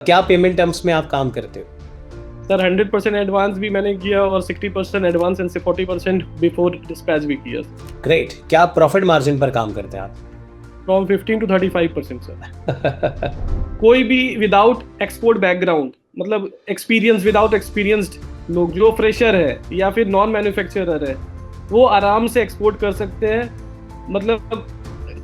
क्या payment terms में आप काम करते हो? सर 100% एडवांस भी मैंने किया और 60% एडवांस एंड 40% बिफोर डिस्पैच भी किया ग्रेट। क्या प्रॉफिट मार्जिन पर काम करते हैं फ्रॉम 15 to 35% सर। आप? कोई भी विदाउट एक्सपोर्ट बैकग्राउंड, मतलब एक्सपीरियंस, विदाउट एक्सपीरियंस्ड लोग जो फ्रेशर है या फिर नॉन मैन्युफैक्चरर है, वो आराम से एक्सपोर्ट कर सकते हैं। मतलब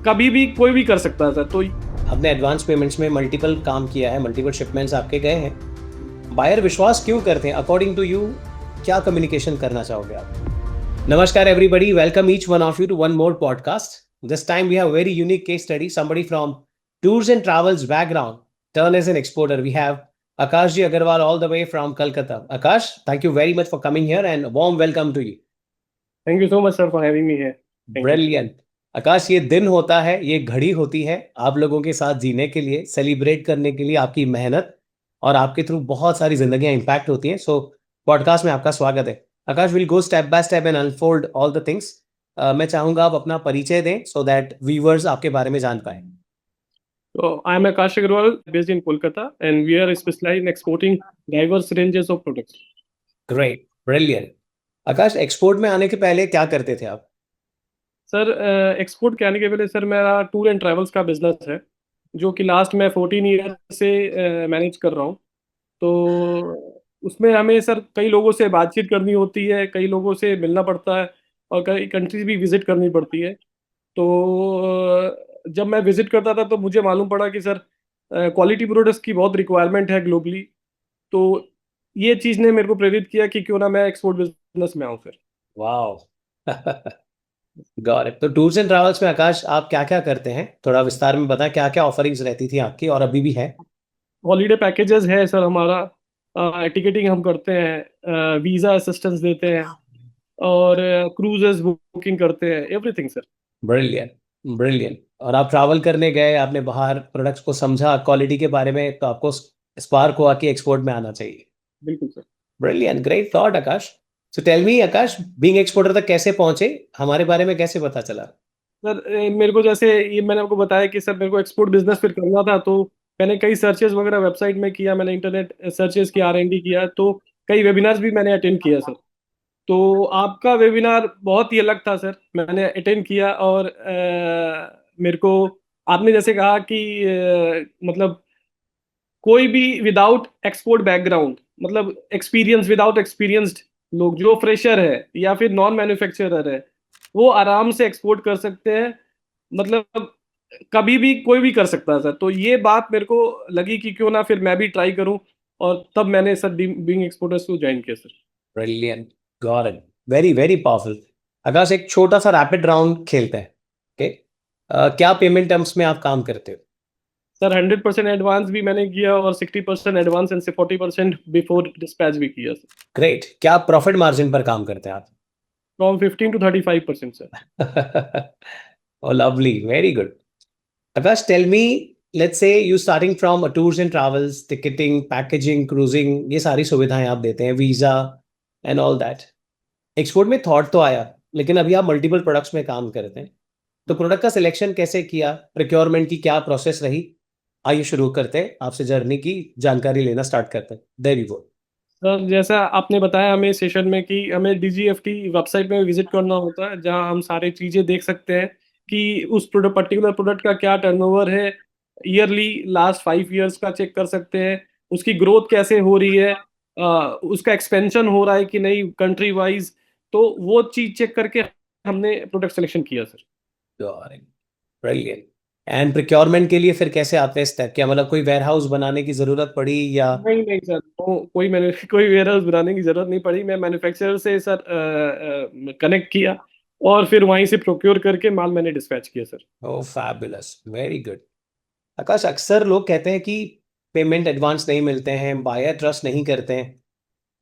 कभी भी कोई भी कर सकता है सर। तो आपने एडवांस पेमेंट्स में मल्टीपल काम किया है, मल्टीपल शिपमेंट्स आपके गए हैं। बायर विश्वास क्यों करते हैं अकॉर्डिंग टू यू? क्या कम्युनिकेशन करना चाहोगे आप? नमस्कार everybody, welcome each one of you to one more podcast. This time we have very unique case study, somebody from tours and travels background turn as an exporter. We have Akash ji Agarwal all the way from Kolkata. Akash, thank you very much for coming here and warm welcome to you. Thank you so much sir for having me here. Thank you. Brilliant. Akash, ये दिन होता है, ये घड़ी होती है आप लोगों के साथ जीने के लिए, सेलिब्रेट करने के लिए आपकी मेहनत, और आपके थ्रू बहुत सारी जिंदगियां इंपैक्ट होती हैं. सो पॉडकास्ट में आपका स्वागत है. Akash, will go step by step and unfold all the things. मैं चाहूंगा आप अपना परिचय दें सो दैट व्यूअर्स आपके बारे में जान पाए. So I am Akash Agarwal, based in Kolkata, and we are specialized in exporting diverse ranges of products. Great, brilliant. Akash, export में आने के पहले क्या करते थे आप? सर एक्सपोर्ट के आने के पहले सर मेरा टूर एंड ट्रैवल्स का बिजनेस है, जो कि लास्ट मैं 14 ईयर से मैनेज कर रहा हूँ। तो उसमें हमें सर कई लोगों से बातचीत करनी होती है, कई लोगों से मिलना पड़ता है और कई कंट्रीज भी विजिट करनी पड़ती है। तो जब मैं विजिट करता था तो मुझे मालूम पड़ा कि सर क्वालिटी प्रोडक्ट्स की बहुत रिक्वायरमेंट है ग्लोबली। तो ये चीज़ ने मेरे को प्रेरित किया कि क्यों ना मैं एक्सपोर्ट बिजनेस में आऊँ सर। वाह. Got it. तो टूर्स एंड ट्रैवल्स में आकाश आप क्या क्या करते हैं, थोड़ा विस्तार में बताएं. क्या क्या ऑफरिंग्स रहती थी आपकी और अभी भी है? हॉलीडे पैकेजेस है सर हमारा, टिकटिंग हम करते हैं, वीज़ा असिस्टेंस देते हैं और क्रूजेस बुकिंग करते हैं, एवरीथिंग सर। Brilliant, brilliant. और आप ट्रैवल करने गए, आपने बाहर प्रोडक्ट्स को समझा, क्वालिटी के बारे में, तो आपको स्पार्क हुआ कि एक्सपोर्ट में आना चाहिए. बिल्कुल सर। ब्रिलियंट, ग्रेट थॉट आकाश. सो टेल मी आकाश, बीइंग एक्सपोर्टर तक कैसे पहुंचे, हमारे बारे में कैसे पता चला? सर मेरे को जैसे ये मैंने आपको बताया कि सर मेरे को एक्सपोर्ट बिजनेस फिर करना था, तो मैंने कई सर्चेज वगैरह वेबसाइट में किया, मैंने इंटरनेट सर्चेज किया, R&D किया, तो कई वेबिनार्स भी मैंने अटेंड किया सर। तो आपका वेबिनार बहुत ही अलग था सर, मैंने अटेंड किया और मेरे को आपने जैसे कहा कि मतलब कोई भी विदाउट एक्सपोर्ट बैकग्राउंड, मतलब एक्सपीरियंस, विदाउट एक्सपीरियंस्ड लोग जो फ्रेशर है या फिर नॉन मैन्युफैक्चरर है, वो आराम से एक्सपोर्ट कर सकते हैं। मतलब कभी भी कोई भी कर सकता है सर। तो ये बात मेरे को लगी कि क्यों ना फिर मैं भी ट्राई करूं, और तब मैंने सर बीइंग एक्सपोर्टर्स को ज्वाइन किया sir. Brilliant, got it. Very very powerful. Akash, एक छोटा सा रैपिड राउंड खेलते हैं. ओके. क्या पेमेंट टर्म्स में आप काम करते हो? सर 100% एडवांस भी मैंने किया और 60% एडवांस एंड 40% बिफोर डिस्पैच भी किया सर। ग्रेट. क्या प्रॉफिट मार्जिन पर काम करते हैं फ्रॉम 15 to 35% सर। आप? Oh, lovely. Very good. Akash, tell me, let's say you starting from tours and travels, ticketing, packaging, cruising, ये सारी सुविधाएं आप देते हैं, visa and all that. Export में थॉट तो आया, लेकिन अभी आप मल्टीपल प्रोडक्ट्स में काम करते हैं. तो प्रोडक्ट का सिलेक्शन कैसे किया, प्रिक्योरमेंट की क्या प्रोसेस रही? आइए शुरू करते हैं, आपसे जर्नी की जानकारी लेना स्टार्ट करते हैं. There you go. सर जैसा आपने बताया हमें सेशन में कि हमें DGFT वेबसाइट में विजिट करना होता है, जहां हम सारी चीज़ें देख सकते हैं कि उस प्रोडक्ट, पर्टिकुलर प्रोडक्ट का क्या टर्नओवर है ईयरली, लास्ट 5 ईयर्स का चेक कर सकते हैं, उसकी ग्रोथ कैसे हो रही है, उसका एक्सपेंशन हो रहा है कि नहीं कंट्री वाइज। तो वो चीज़ चेक करके हमने प्रोडक्ट सिलेक्शन किया सर। ब्रिलियंट. एंड प्रिक्योरमेंट के लिए फिर कैसे आते हैं स्टेप? क्या मतलब कोई वेयर हाउस बनाने की जरूरत पड़ी या? नहीं नहीं सर, कोई मैंने कोई वेयर हाउस बनाने की जरूरत नहीं पड़ी। मैं मैन्युफैक्चरर से सर कनेक्ट किया और फिर वहीं से प्रोक्योर करके माल मैंने डिस्पैच किया सर। ओह फैबुलस, वेरी गुड. आकाश, अक्सर लोग कहते हैं कि पेमेंट एडवांस नहीं मिलते हैं, बायर ट्रस्ट नहीं करते हैं.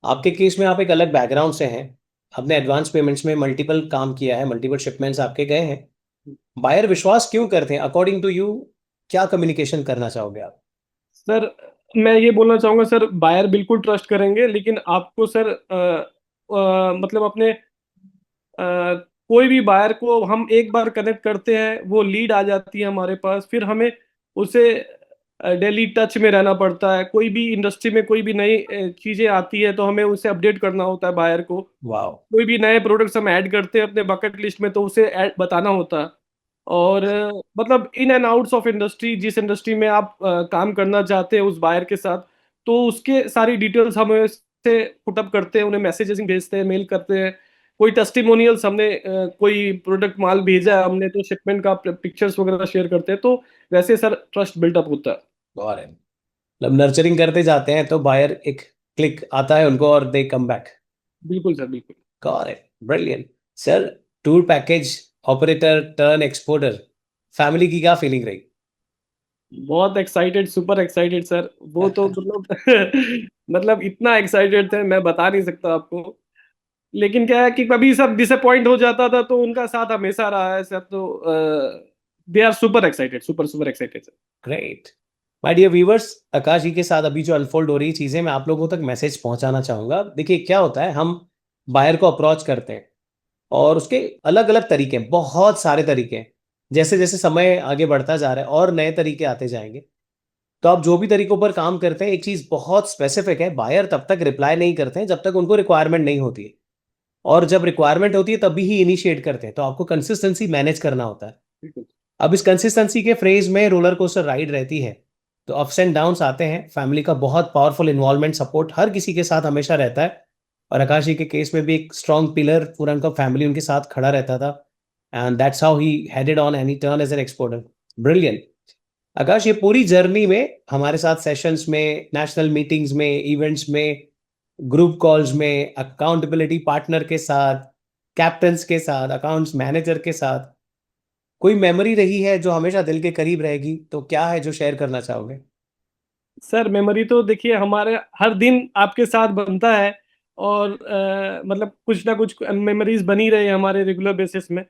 आपके केस में आप एक अलग बैकग्राउंड से हैं. आपने एडवांस पेमेंट्स में मल्टीपल काम किया है, मल्टीपल शिपमेंट्स आपके गए हैं. बायर विश्वास क्यों करते हैं अकॉर्डिंग टू यू? क्या कम्युनिकेशन करना चाहोगे आप? सर मैं ये बोलना चाहूंगा सर, बायर बिल्कुल ट्रस्ट करेंगे, लेकिन आपको सर मतलब अपने कोई भी बायर को हम एक बार कनेक्ट करते हैं, वो लीड आ जाती है हमारे पास, फिर हमें उसे डेली टच में रहना पड़ता है। कोई भी इंडस्ट्री में कोई भी नई चीजें आती है तो हमें उसे अपडेट करना होता है बायर को। वाह। कोई भी नए प्रोडक्ट्स हम ऐड करते हैं अपने बकेट लिस्ट में तो उसे बताना होता है। और मतलब in and outs of industry, जिस इंडस्ट्री में आप काम करना चाहते हैं उस बायर के साथ, तो उसके सारी डिटेल्स हम से पुटअप करते हैं, उन्हें मैसेजेस भेजते हैं, मेल करते हैं। कोई टेस्टिमोनियल्स हमने कोई प्रोडक्ट माल भेजा है हमने तो शिपमेंट का पिक्चर्स वगैरह शेयर करते हैं। तो वैसे सर ट्रस्ट बिल्टअप होता है। और मतलब नर्चरिंग करते जाते हैं तो बायर एक क्लिक आता है उनको और दे कम बैक। बिल्कुल सर, बिल्कुल। Got it, brilliant. Sir, tour package operator turn exporter, family की क्या फीलिंग रही? बहुत एक्साइटेड, सुपर एक्साइटेड सर। वो तो मतलब मतलब इतना एक्साइटेड थे मैं बता नहीं सकता आपको। लेकिन क्या है कि कभी सब डिसअपॉइंट हो जाता था तो उनका साथ हमेशा रहा है सर। तो they are super excited, super super excited sir. Great. My dear viewers, Akash ji के साथ अभी जो अनफोल्ड हो रही चीजें मैं आप लोगों तक मैसेज पहुंचाना चाहूंगा। देखिए क्या होता है, हम बायर को अप्रोच करते हैं और उसके अलग अलग तरीके हैं, बहुत सारे तरीके हैं। जैसे जैसे समय आगे बढ़ता जा रहा है और नए तरीके आते जाएंगे, तो आप जो भी तरीकों पर काम करते हैं, एक चीज बहुत स्पेसिफिक है, बायर तब तक रिप्लाई नहीं करते हैं जब तक उनको रिक्वायरमेंट नहीं होती है। और जब रिक्वायरमेंट होती है तभी ही इनिशिएट करते हैं। तो आपको कंसिस्टेंसी मैनेज करना होता है। बिल्कुल। अब इस कंसिस्टेंसी के फ्रेज में रोलर कोस्टर राइड रहती है, तो अप्स एंड डाउन्स आते हैं। फैमिली का बहुत पावरफुल इन्वॉल्वमेंट सपोर्ट हर किसी के साथ हमेशा रहता है। और आकाश जी के केस में भी एक स्ट्रॉन्ग पिलर पूरा उनका फैमिली उनके साथ खड़ा रहता था। And that's how he headed on and he turn as an exporter. Brilliant. Akash, ये पूरी जर्नी में हमारे साथ सेशंस में, नेशनल मीटिंग्स में, इवेंट्स में, ग्रुप कॉल्स में, अकाउंटेबिलिटी पार्टनर के साथ, कैप्टन्स के साथ, अकाउंट्स मैनेजर के साथ, कोई मेमोरी रही है जो हमेशा दिल के करीब रहेगी, तो क्या है जो शेयर करना चाहोगे? सर मेमोरी तो देखिए हमारे हर दिन आपके साथ बनता है। और मतलब कुछ ना कुछ मेमोरीज बनी रही है हमारे रेगुलर बेसिस में।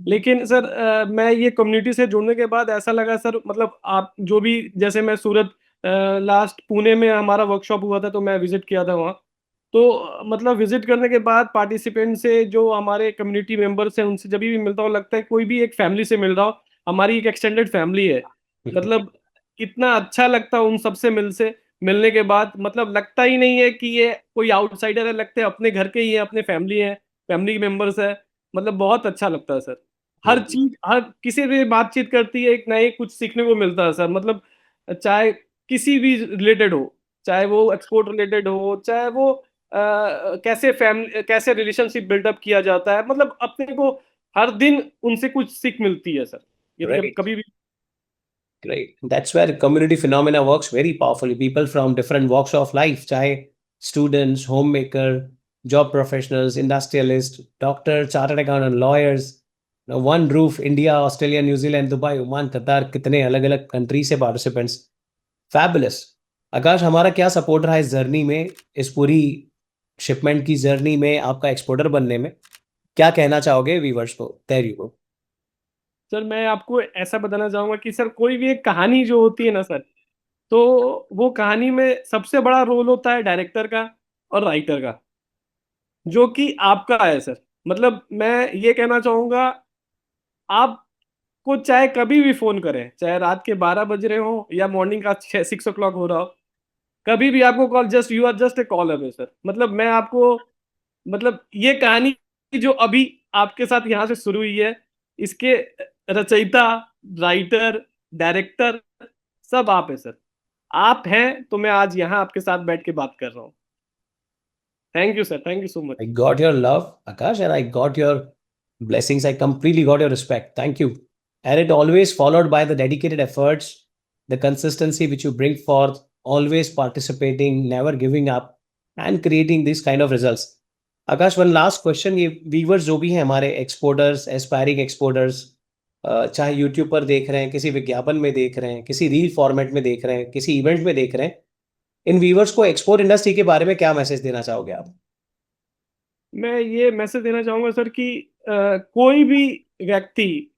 लेकिन सर मैं ये कम्युनिटी से जुड़ने के बाद ऐसा लगा सर, मतलब आप जो भी, जैसे मैं सूरत लास्ट पुणे में हमारा वर्कशॉप हुआ था तो मैं विजिट किया था वहाँ। तो मतलब विजिट करने के बाद पार्टिसिपेंट से जो हमारे कम्युनिटी मेंबर्स हैं उनसे जब भी मिलता हूँ लगता है कोई भी एक फैमिली से मिल रहा हो। हमारी एक एक्सटेंडेड फैमिली है। मतलब इतना अच्छा लगता है उन सबसे मिलने के बाद। मतलब लगता ही नहीं है कि ये कोई आउटसाइडर है, लगते हैं अपने घर के ही है, अपने फैमिली है, फैमिली मेंबर्स है। मतलब बहुत अच्छा लगता है सर। हर चीज, हर किसी भी बातचीत करती है एक नए कुछ सीखने को मिलता है सर। मतलब चाहे किसी भी रिलेटेड हो, चाहे वो एक्सपोर्ट रिलेटेड हो, चाहे वो कैसे फैमिली, कैसे रिलेशनशिप बिल्डअप किया जाता है, मतलब अपने को हर दिन उनसे कुछ सीख मिलती है सर। यदि Great, कभी भी। great. That's where community phenomena works very powerfully. People from different walks of life, चाहे students, homemaker, job professionals, industrialists, doctor, chartered accountant, lawyers, one roof, India, Australia, New Zealand, Dubai, Oman, Qatar, कितने अलग अलग country से participants. Fabulous. आकाश, हमारा क्या support रहा इस journey में, इस पूरी शिपमेंट की जर्नी में, आपका एक्सपोर्टर बनने में? क्या कहना चाहोगे व्यूवर्स को? There you go. सर मैं आपको ऐसा बताना चाहूंगा कि सर कोई भी एक कहानी जो होती है ना सर, तो वो कहानी में सबसे बड़ा रोल होता है डायरेक्टर का और राइटर का, जो कि आपका है सर। मतलब मैं ये कहना चाहूंगा, आपको चाहे कभी भी फोन करें, चाहे रात के 12 बज रहे हो या मॉर्निंग का 6 o'clock हो रहा हो, कभी भी आपको call, just you are just a call away sir. मतलब मैं आपको, मतलब ये कहानी जो अभी आपके साथ यहाँ से शुरू हुई है, इसके रचयिता, राइटर, डायरेक्टर सब आप है सर। आप हैं तो मैं आज यहाँ आपके साथ बैठ के बात कर रहा हूँ। Thank you sir, thank you so much. I got your love, Akash, and I got your blessings. I completely got your respect. Thank you. And it always followed by the dedicated efforts, the consistency which you bring forth, always participating, never giving up, and creating these kind of results. Akash, one last question. ये viewers जो भी हैं हमारे, exporters, aspiring exporters, चाहे YouTube पर देख रहे हैं, किसी विज्ञापन में देख रहे हैं, किसी रील फॉर्मेट में देख रहे हैं, किसी इवेंट में देख रहे हैं, इन व्यूवर्स को एक्सपोर्ट इंडस्ट्री के बारे में क्या मैसेज देना चाहोगे आप? मैं ये मैसेज देना चाहूंगा सर कि कोई भी व्यक्ति,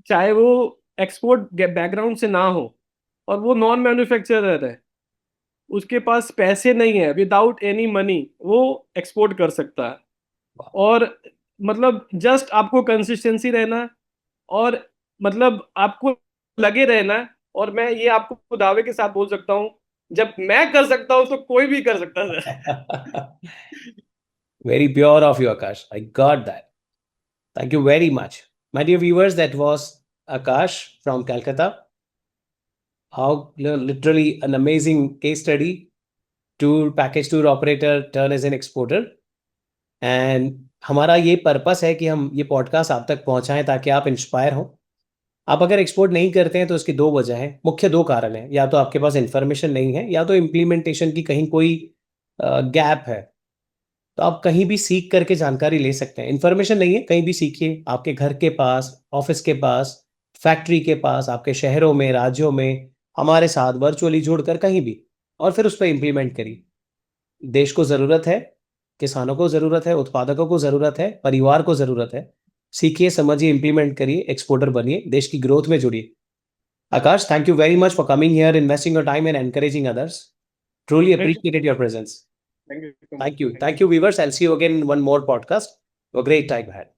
चाहे वो एक्सपोर्ट बैकग्राउंड से ना हो और वो नॉन मैन्युफैक्चरर है, उसके पास पैसे नहीं है, विदाउट एनी मनी वो एक्सपोर्ट कर सकता है। और मतलब जस्ट आपको कंसिस्टेंसी रहना है, और मतलब आपको लगे रहना है, और मैं ये आपको दावे के साथ बोल सकता हूँ, जब मैं कर सकता हूँ तो कोई भी कर सकता है sir. Very pure of you, Akash. I got that. Thank you very much. My dear viewers, that was Akash from Calcutta. How literally an amazing case study. Tour package tour operator turn as an exporter. And हमारा ये purpose है कि हम ये podcast आप तक पहुंचाएं ताकि आप इंस्पायर हो। आप अगर एक्सपोर्ट नहीं करते हैं तो इसकी दो वजह है, मुख्य दो कारण हैं। या तो आपके पास इंफॉर्मेशन नहीं है, या तो इम्प्लीमेंटेशन की कहीं कोई गैप है। तो आप कहीं भी सीख करके जानकारी ले सकते हैं। इन्फॉर्मेशन नहीं है, कहीं भी सीखिए, आपके घर के पास, ऑफिस के पास, फैक्ट्री के पास, आपके शहरों में, राज्यों में, हमारे साथ वर्चुअली जुड़कर कहीं भी, और फिर उस पर इम्प्लीमेंट करिए। देश को ज़रूरत है, किसानों को ज़रूरत है, उत्पादकों को ज़रूरत है, परिवार को ज़रूरत है। सीखिए, समझिए, इम्प्लीमेंट करिए, एक्सपोर्टर बनिए, देश की ग्रोथ में जुड़िए। Akash, thank you very much for coming here, investing your time and encouraging others. Truly thank you, appreciated your presence. Thank you so much, Thank you. Thank you. Thank you, viewers. I'll see you again in one more podcast. Have a great time ahead.